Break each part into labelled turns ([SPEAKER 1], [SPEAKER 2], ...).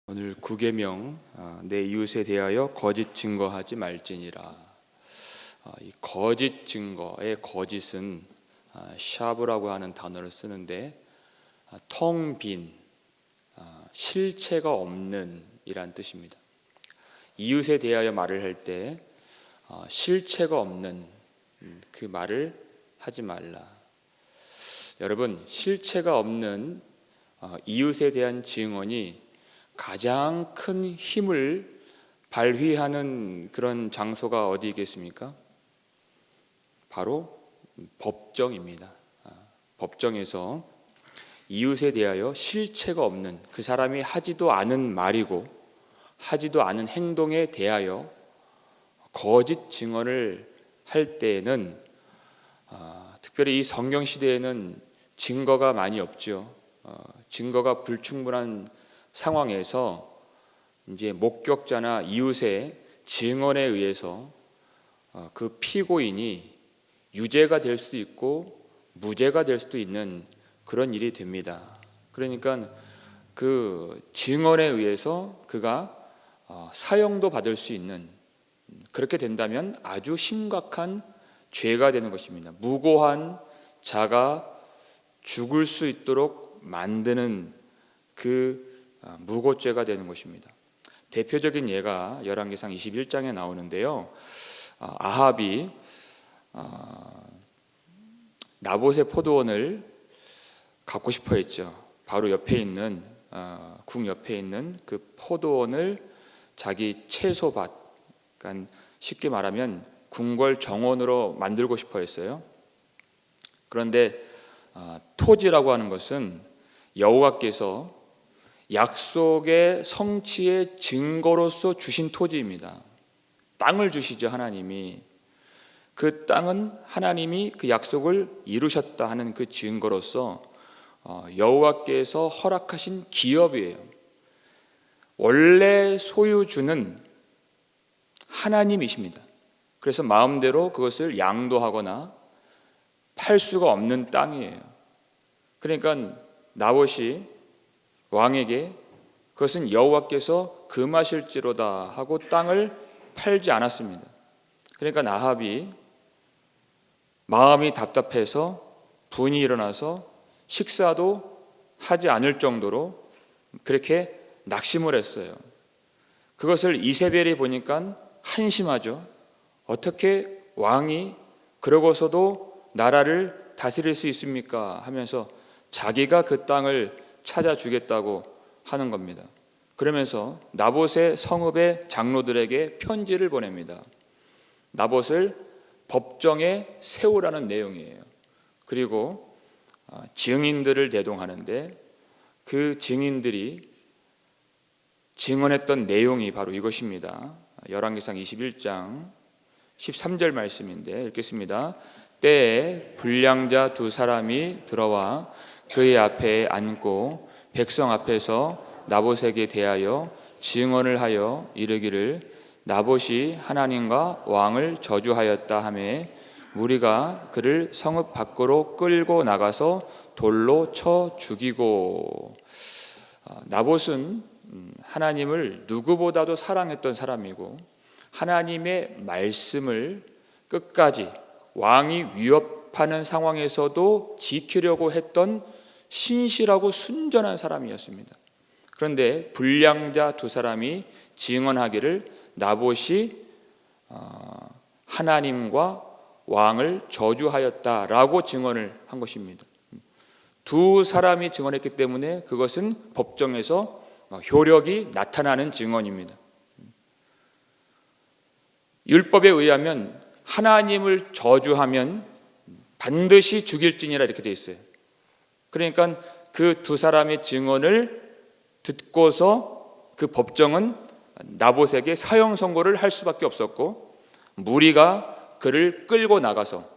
[SPEAKER 1] 오늘 구계명 내 이웃에 대하여 거짓 증거하지 말지니라. 이 거짓 증거의 거짓은 샤브라고 하는 단어를 쓰는데 텅 빈, 실체가 없는 이란 뜻입니다. 이웃에 대하여 말을 할 때 실체가 없는 그 말을 하지 말라. 여러분, 실체가 없는 이웃에 대한 증언이 가장 큰 힘을 발휘하는 그런 장소가 어디겠습니까? 바로 법정입니다. 법정에서 이웃에 대하여 실체가 없는, 그 사람이 하지도 않은 말이고 하지도 않은 행동에 대하여 거짓 증언을 할 때에는 특별히 이 성경 시대에는 증거가 많이 없죠. 증거가 불충분한 상황에서 이제 목격자나 이웃의 증언에 의해서 그 피고인이 유죄가 될 수도 있고 무죄가 될 수도 있는 그런 일이 됩니다. 그러니까 그 증언에 의해서 그가 사형도 받을 수 있는, 그렇게 된다면 아주 심각한 죄가 되는 것입니다. 무고한 자가 죽을 수 있도록 만드는 그 무고죄가 되는 것입니다. 대표적인 예가 열왕기상 21장에 나오는데요. 아합이 나봇의 포도원을 갖고 싶어 했죠. 바로 옆에 있는 궁 옆에 있는 그 포도원을 자기 채소밭, 그러니까 쉽게 말하면 궁궐 정원으로 만들고 싶어 했어요. 그런데 토지라고 하는 것은 여호와께서 약속의 성취의 증거로서 주신 토지입니다. 땅을 주시죠, 하나님이. 그 땅은 하나님이 그 약속을 이루셨다 하는 그 증거로서 여호와께서 허락하신 기업이에요. 원래 소유주는 하나님이십니다. 그래서 마음대로 그것을 양도하거나 팔 수가 없는 땅이에요. 그러니까 나봇이 왕에게 그것은 여호와께서 금하실지로다 하고 땅을 팔지 않았습니다. 그러니까 아합이 마음이 답답해서 분이 일어나서 식사도 하지 않을 정도로 그렇게 낙심을 했어요. 그것을 이세벨이 보니까 한심하죠. 어떻게 왕이 그러고서도 나라를 다스릴 수 있습니까? 하면서 자기가 그 땅을 찾아주겠다고 하는 겁니다. 그러면서 나봇의 성읍의 장로들에게 편지를 보냅니다. 나봇을 법정에 세우라는 내용이에요. 그리고 증인들을 대동하는데 그 증인들이 증언했던 내용이 바로 이것입니다. 열왕기상 21장 13절 말씀인데 읽겠습니다. 때에 불량자 두 사람이 들어와 그의 앞에 앉고 백성 앞에서 나봇에게 대하여 증언을 하여 이르기를 나봇이 하나님과 왕을 저주하였다 하매 무리가 그를 성읍 밖으로 끌고 나가서 돌로 쳐 죽이고. 나봇은 하나님을 누구보다도 사랑했던 사람이고 하나님의 말씀을 끝까지 왕이 위협하는 상황에서도 지키려고 했던 신실하고 순전한 사람이었습니다. 그런데 불량자 두 사람이 증언하기를 나봇이 하나님과 왕을 저주하였다라고 증언을 한 것입니다. 두 사람이 증언했기 때문에 그것은 법정에서 효력이 나타나는 증언입니다. 율법에 의하면 하나님을 저주하면 반드시 죽일지니라 이렇게 되어 있어요. 그러니까 그 두 사람의 증언을 듣고서 그 법정은 나봇에게 사형 선고를 할 수밖에 없었고 무리가 그를 끌고 나가서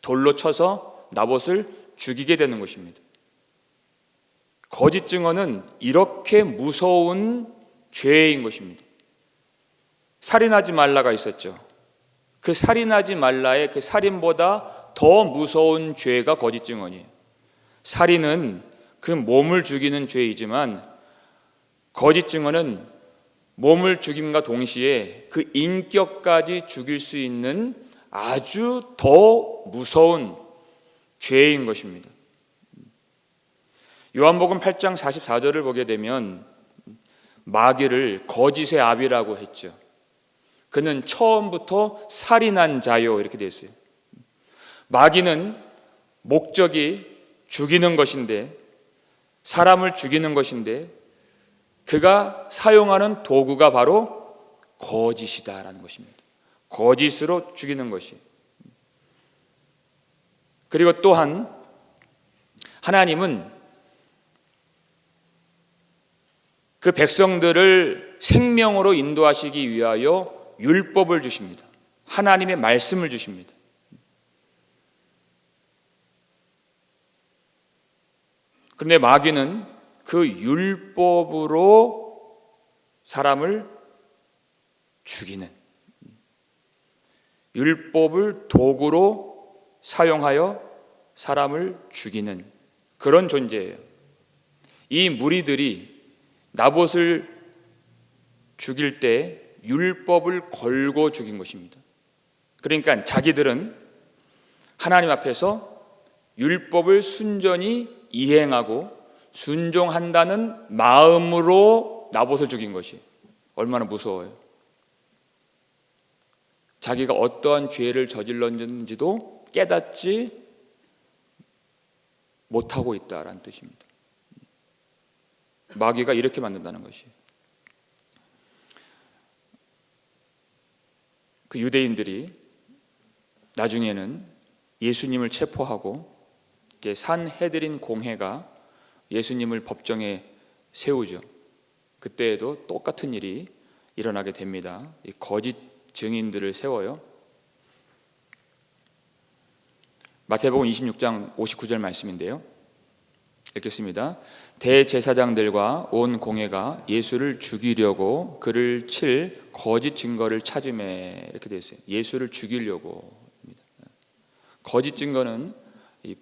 [SPEAKER 1] 돌로 쳐서 나봇을 죽이게 되는 것입니다. 거짓 증언은 이렇게 무서운 죄인 것입니다. 살인하지 말라가 있었죠. 그 살인하지 말라의 그 살인보다 더 무서운 죄가 거짓 증언이에요. 살인은 그 몸을 죽이는 죄이지만 거짓 증언은 몸을 죽임과 동시에 그 인격까지 죽일 수 있는 아주 더 무서운 죄인 것입니다. 요한복음 8장 44절을 보게 되면 마귀를 거짓의 아비라고 했죠. 그는 처음부터 살인한 자요, 이렇게 되어 있어요. 마귀는 목적이 죽이는 것인데, 사람을 죽이는 것인데, 그가 사용하는 도구가 바로 거짓이다라는 것입니다. 거짓으로 죽이는 것이. 그리고 또한 하나님은 그 백성들을 생명으로 인도하시기 위하여 율법을 주십니다. 하나님의 말씀을 주십니다. 그런데 마귀는 그 율법으로 사람을 죽이는, 율법을 도구로 사용하여 사람을 죽이는 그런 존재예요. 이 무리들이 나봇을 죽일 때 율법을 걸고 죽인 것입니다. 그러니까 자기들은 하나님 앞에서 율법을 순전히 이행하고 순종한다는 마음으로 나봇을 죽인 것이 얼마나 무서워요. 자기가 어떠한 죄를 저질렀는지도 깨닫지 못하고 있다라는 뜻입니다. 마귀가 이렇게 만든다는 것이에요. 그 유대인들이 나중에는 예수님을 체포하고 산헤드린 공회가 예수님을 법정에 세우죠. 그때에도 똑같은 일이 일어나게 됩니다. 이 거짓 증인들을 세워요. 마태복음 26장 59절 말씀인데요. 읽겠습니다. 대제사장들과 온 공회가 예수를 죽이려고 그를 칠 거짓 증거를 찾음에, 이렇게 되어 있어요. 예수를 죽이려고. 거짓 증거는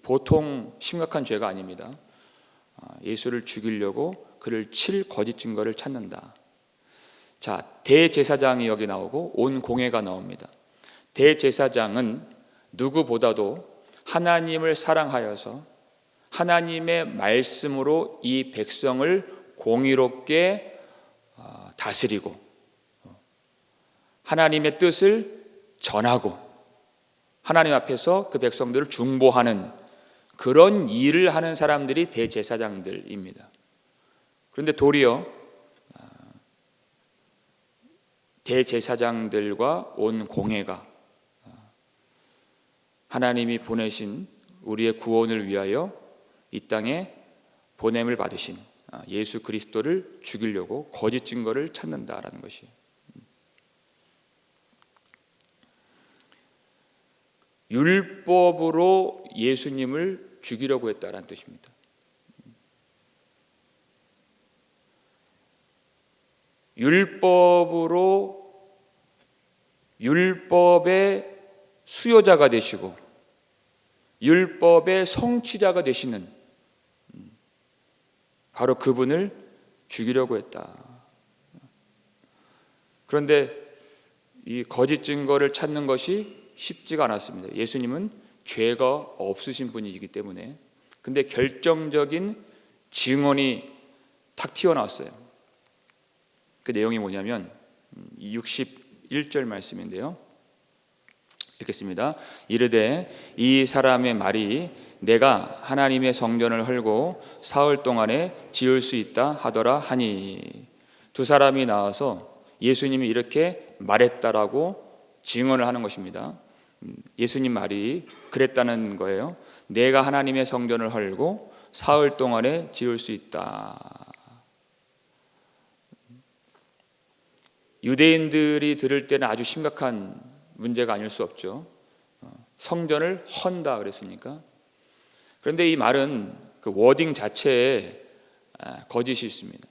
[SPEAKER 1] 보통 심각한 죄가 아닙니다. 예수를 죽이려고 그를 칠 거짓 증거를 찾는다. 자, 대제사장이 여기 나오고 온 공회가 나옵니다. 대제사장은 누구보다도 하나님을 사랑하여서 하나님의 말씀으로 이 백성을 공의롭게 다스리고 하나님의 뜻을 전하고 하나님 앞에서 그 백성들을 중보하는 그런 일을 하는 사람들이 대제사장들입니다. 그런데 도리어 대제사장들과 온 공회가 하나님이 보내신 우리의 구원을 위하여 이 땅에 보냄을 받으신 예수 그리스도를 죽이려고 거짓 증거를 찾는다라는 것이, 율법으로 예수님을 죽이려고 했다라는 뜻입니다. 율법으로 율법의 수요자가 되시고 율법의 성취자가 되시는 바로 그분을 죽이려고 했다. 그런데 이 거짓 증거를 찾는 것이 쉽지가 않았습니다. 예수님은 죄가 없으신 분이기 때문에. 근데 결정적인 증언이 탁 튀어나왔어요. 그 내용이 뭐냐면 61절 말씀인데요. 읽겠습니다. 이르되 이 사람의 말이 내가 하나님의 성전을 헐고 사흘 동안에 지을 수 있다 하더라 하니, 두 사람이 나와서 예수님이 이렇게 말했다라고 증언을 하는 것입니다. 예수님 말이 그랬다는 거예요. 내가 하나님의 성전을 헐고 사흘 동안에 지을 수 있다. 유대인들이 들을 때는 아주 심각한 문제가 아닐 수 없죠. 성전을 헌다 그랬으니까. 그런데 이 말은 그 워딩 자체에 거짓이 있습니다.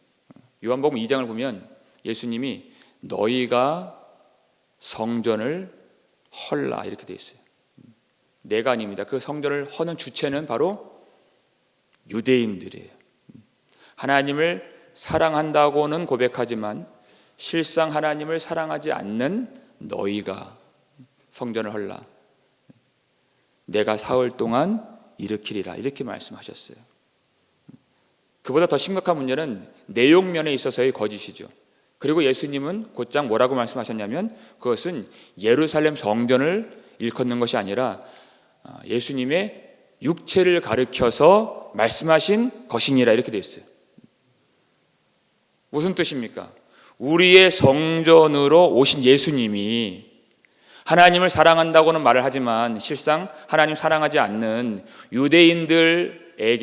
[SPEAKER 1] 요한복음 2장을 보면 예수님이 너희가 성전을 헐라 이렇게 돼 있어요. 내가 아닙니다. 그 성전을 허는 주체는 바로 유대인들이에요. 하나님을 사랑한다고는 고백하지만 실상 하나님을 사랑하지 않는 너희가 성전을 헐라. 내가 사흘 동안 일으키리라. 이렇게 말씀하셨어요. 그보다 더 심각한 문제는 내용면에 있어서의 거짓이죠. 그리고 예수님은 곧장 뭐라고 말씀하셨냐면 그것은 예루살렘 성전을 일컫는 것이 아니라 예수님의 육체를 가리켜서 말씀하신 것이니라 이렇게 되어 있어요. 무슨 뜻입니까? 우리의 성전으로 오신 예수님이 하나님을 사랑한다고는 말을 하지만 실상 하나님 사랑하지 않는 유대인들에게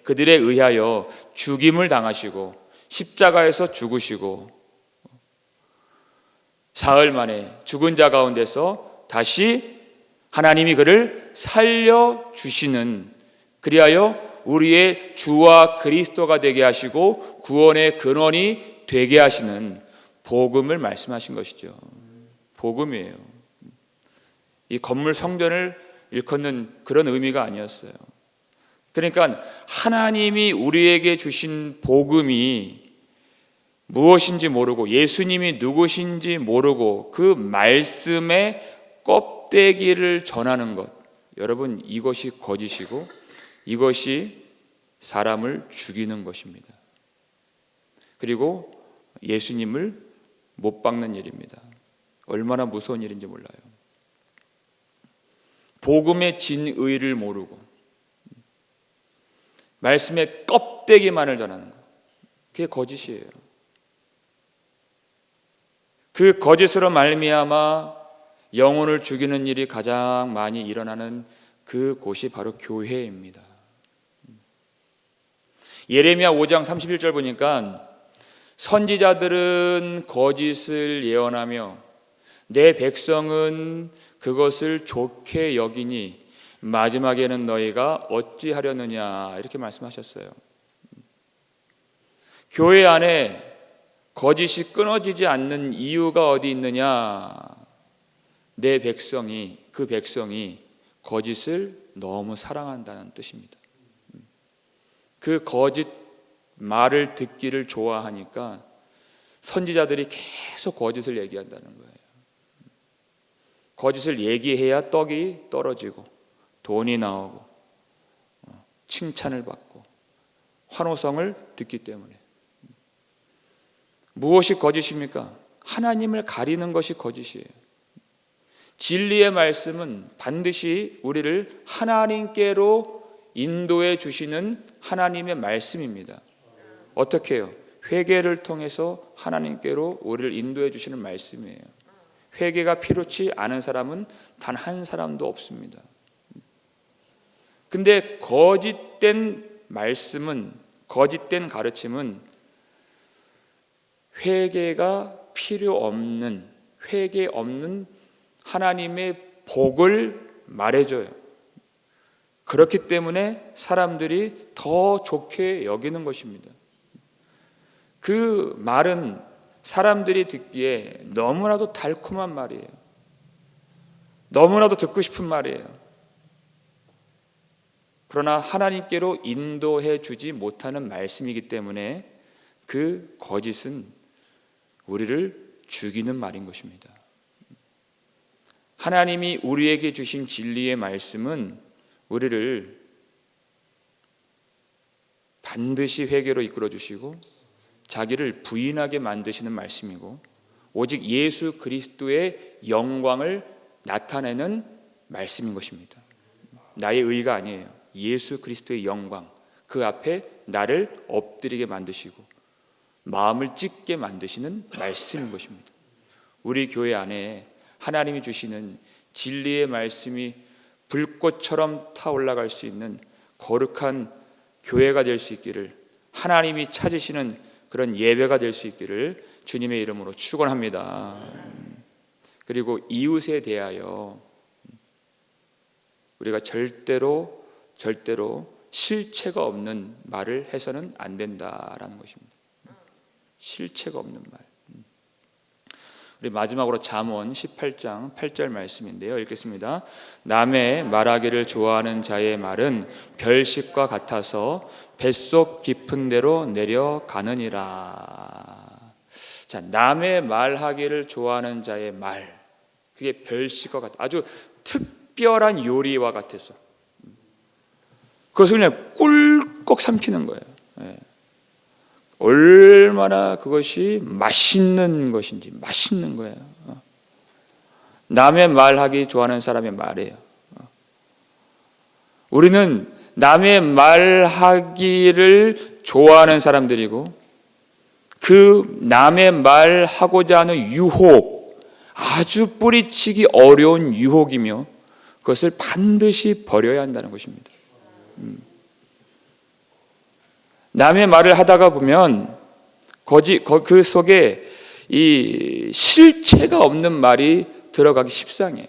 [SPEAKER 1] 그들에 의하여 죽임을 당하시고 십자가에서 죽으시고 사흘 만에 죽은 자 가운데서 다시 하나님이 그를 살려주시는, 그리하여 우리의 주와 그리스도가 되게 하시고 구원의 근원이 되게 하시는 복음을 말씀하신 것이죠. 복음이에요. 이 건물 성전을 일컫는 그런 의미가 아니었어요. 그러니까 하나님이 우리에게 주신 복음이 무엇인지 모르고 예수님이 누구신지 모르고 그 말씀의 껍데기를 전하는 것, 여러분 이것이 거짓이고 이것이 사람을 죽이는 것입니다. 그리고 예수님을 못 박는 일입니다. 얼마나 무서운 일인지 몰라요. 복음의 진의를 모르고 말씀의 껍데기만을 전하는 것, 그게 거짓이에요. 그 거짓으로 말미암아 영혼을 죽이는 일이 가장 많이 일어나는 그 곳이 바로 교회입니다. 예레미야 5장 31절 보니까 선지자들은 거짓을 예언하며 내 백성은 그것을 좋게 여기니 마지막에는 너희가 어찌하려느냐 이렇게 말씀하셨어요. 교회 안에 거짓이 끊어지지 않는 이유가 어디 있느냐? 내 백성이, 그 백성이 거짓을 너무 사랑한다는 뜻입니다. 그 거짓 말을 듣기를 좋아하니까 선지자들이 계속 거짓을 얘기한다는 거예요. 거짓을 얘기해야 떡이 떨어지고 돈이 나오고 칭찬을 받고 환호성을 듣기 때문에. 무엇이 거짓입니까? 하나님을 가리는 것이 거짓이에요. 진리의 말씀은 반드시 우리를 하나님께로 인도해 주시는 하나님의 말씀입니다. 어떻게 해요? 회개를 통해서 하나님께로 우리를 인도해 주시는 말씀이에요. 회개가 필요치 않은 사람은 단 한 사람도 없습니다. 근데 거짓된 말씀은, 거짓된 가르침은 회개가 필요 없는, 회개 없는 하나님의 복을 말해줘요. 그렇기 때문에 사람들이 더 좋게 여기는 것입니다. 그 말은 사람들이 듣기에 너무나도 달콤한 말이에요. 너무나도 듣고 싶은 말이에요. 그러나 하나님께로 인도해 주지 못하는 말씀이기 때문에 그 거짓은 우리를 죽이는 말인 것입니다. 하나님이 우리에게 주신 진리의 말씀은 우리를 반드시 회개로 이끌어 주시고 자기를 부인하게 만드시는 말씀이고 오직 예수 그리스도의 영광을 나타내는 말씀인 것입니다. 나의 의가 아니에요. 예수 그리스도의 영광, 그 앞에 나를 엎드리게 만드시고 마음을 찢게 만드시는 말씀인 것입니다. 우리 교회 안에 하나님이 주시는 진리의 말씀이 불꽃처럼 타올라갈 수 있는 거룩한 교회가 될 수 있기를, 하나님이 찾으시는 그런 예배가 될 수 있기를 주님의 이름으로 축원합니다. 그리고 이웃에 대하여 우리가 절대로 실체가 없는 말을 해서는 안 된다라는 것입니다. 실체가 없는 말. 우리 마지막으로 잠언 18장 8절 말씀인데요. 읽겠습니다. 남의 말하기를 좋아하는 자의 말은 별식과 같아서 뱃속 깊은 데로 내려가느니라. 자, 남의 말하기를 좋아하는 자의 말, 그게 별식과 같아, 아주 특별한 요리와 같아서 그것을 그냥 꿀꺽 삼키는 거예요. 얼마나 그것이 맛있는 것인지, 맛있는 거예요. 남의 말하기 좋아하는 사람의 말이에요. 우리는 남의 말하기를 좋아하는 사람들이고, 그 남의 말하고자 하는 유혹, 아주 뿌리치기 어려운 유혹이며 그것을 반드시 버려야 한다는 것입니다. 남의 말을 하다가 보면 그 속에 이 실체가 없는 말이 들어가기 십상이에요.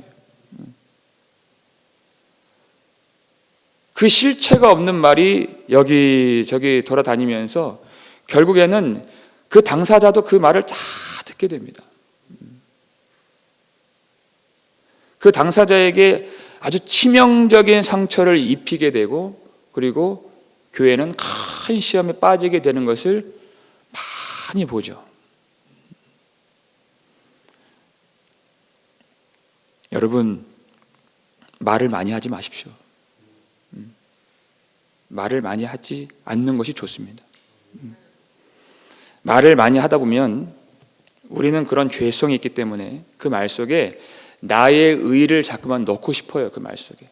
[SPEAKER 1] 그 실체가 없는 말이 여기저기 돌아다니면서 결국에는 그 당사자도 그 말을 다 듣게 됩니다. 그 당사자에게 아주 치명적인 상처를 입히게 되고, 그리고 교회는 큰 시험에 빠지게 되는 것을 많이 보죠. 여러분, 말을 많이 하지 마십시오. 말을 많이 하지 않는 것이 좋습니다. 말을 많이 하다 보면 우리는 그런 죄성이 있기 때문에 그 말 속에 나의 의를 자꾸만 넣고 싶어요. 그 말 속에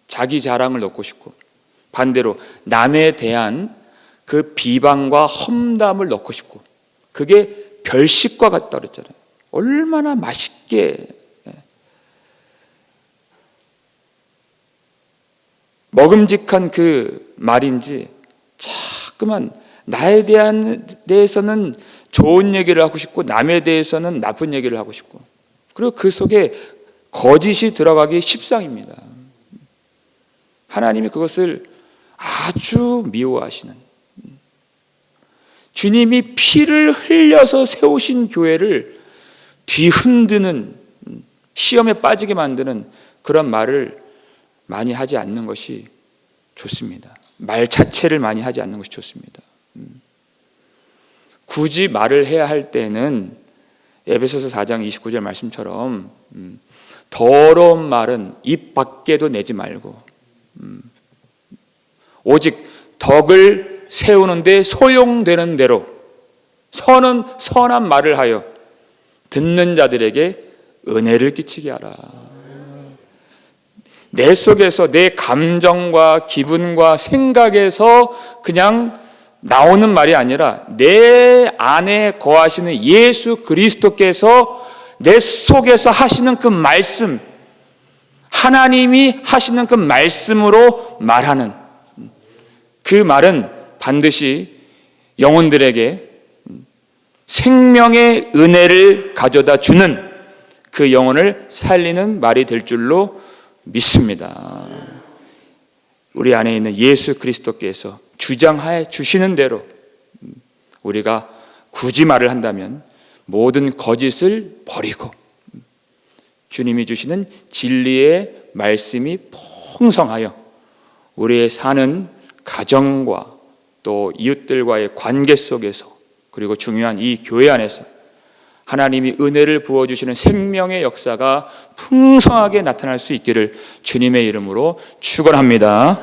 [SPEAKER 1] 자기 자랑을 넣고 싶고, 반대로 남에 대한 그 비방과 험담을 넣고 싶고, 그게 별식과 같다 그랬잖아요. 얼마나 맛있게 먹음직한 그 말인지 자꾸만 나에 대해서는 좋은 얘기를 하고 싶고, 남에 대해서는 나쁜 얘기를 하고 싶고, 그리고 그 속에 거짓이 들어가기 십상입니다. 하나님이 그것을 아주 미워하시는, 주님이 피를 흘려서 세우신 교회를 뒤흔드는, 시험에 빠지게 만드는 그런 말을 많이 하지 않는 것이 좋습니다. 말 자체를 많이 하지 않는 것이 좋습니다. 굳이 말을 해야 할 때는 에베소서 4장 29절 말씀처럼 더러운 말은 입 밖에도 내지 말고, 오직 덕을 세우는데 소용되는 대로 선한 말을 하여 듣는 자들에게 은혜를 끼치게 하라. 내 속에서 내 감정과 기분과 생각에서 그냥 나오는 말이 아니라 내 안에 거하시는 예수 그리스도께서 내 속에서 하시는 그 말씀, 하나님이 하시는 그 말씀으로 말하는 그 말은 반드시 영혼들에게 생명의 은혜를 가져다 주는, 그 영혼을 살리는 말이 될 줄로 믿습니다. 우리 안에 있는 예수 그리스도께서 주장해 주시는 대로 우리가 굳이 말을 한다면 모든 거짓을 버리고 주님이 주시는 진리의 말씀이 풍성하여 우리의 사는 가정과 또 이웃들과의 관계 속에서, 그리고 중요한 이 교회 안에서 하나님이 은혜를 부어주시는 생명의 역사가 풍성하게 나타날 수 있기를 주님의 이름으로 축원합니다.